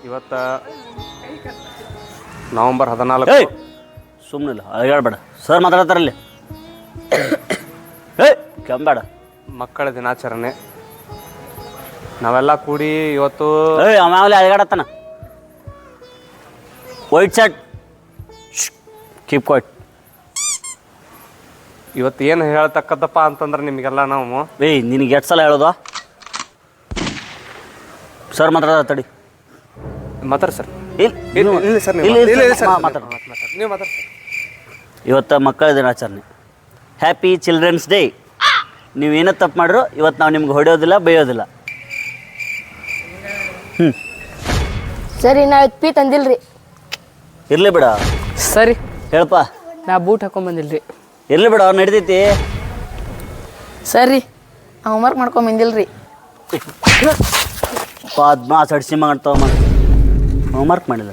ಇವತ್ತು ನವಂಬರ್ 14. ಏಯ್ ಸುಮ್ಮನಿಲ್ಲ ಅಳಗಾಡ್ಬೇಡ ಸರ್ ಮಾತಾಡ್ತಾರಲ್ಲಿ. ಏಯ್ ಕೆಂಬೇಡ. ಮಕ್ಕಳ ದಿನಾಚರಣೆ ನಾವೆಲ್ಲ ಕೂಡಿ ಇವತ್ತು. ಏಯ್ ಆಮೇಲೆ ಅಳಗಾಡತ್ತಾನ. White shirt keep quiet. ಇವತ್ತು ಏನು ಹೇಳ್ತಕ್ಕದ್ದಪ್ಪ ಅಂತಂದ್ರೆ ನಿಮಗೆಲ್ಲ ನಾವು ಏಯ್ ನಿನಗೆ ಎಷ್ಟು ಸಲ ಹೇಳೋದು? ಸರ್ ಮಾತಾಡ ತಡಿ. ಮಾತಾಡಿ ಸರ್. ಇಲ್ಲ ಸರ್ ಮಾತಾಡ. ನೀವು ಮಾತಾಡಿ. ಇವತ್ತು ಮಕ್ಕಳ ದಿನಾಚರಣೆ, ಹ್ಯಾಪಿ ಚಿಲ್ಡ್ರನ್ಸ್ ಡೇ. ನೀವೇನೋ ತಪ್ಪು ಮಾಡಿದ್ರು ಇವತ್ತು ನಾವು ನಿಮ್ಗೆ ಹೊಡೆಯೋದಿಲ್ಲ ಬೈಯೋದಿಲ್ಲ. ಸರಿ ನಾ ಪಿ ತಂದಿಲ್ರಿ. ಇರಲಿ ಬಿಡ. ಸರಿ ಹೇಳಪ್ಪ. ನಾ ಬೂಟ್ ಹಾಕೊಂಬಂದಿಲ್ರಿ. ಇರಲಿ ಬಿಡ ನಡೀತೈತಿ. ಸರಿ ನಾ ಹೋಮ್ವರ್ಕ್ ಮಾಡ್ಕೊಂಡ್ ಬಂದಿಲ್ರಿ. ಪದ್ಮ ಸಡ್ಸಿ ಮಾಡ್ತಾವ ಹೋಮ್ವರ್ಕ್ ಮಾಡಿಲ್ಲ.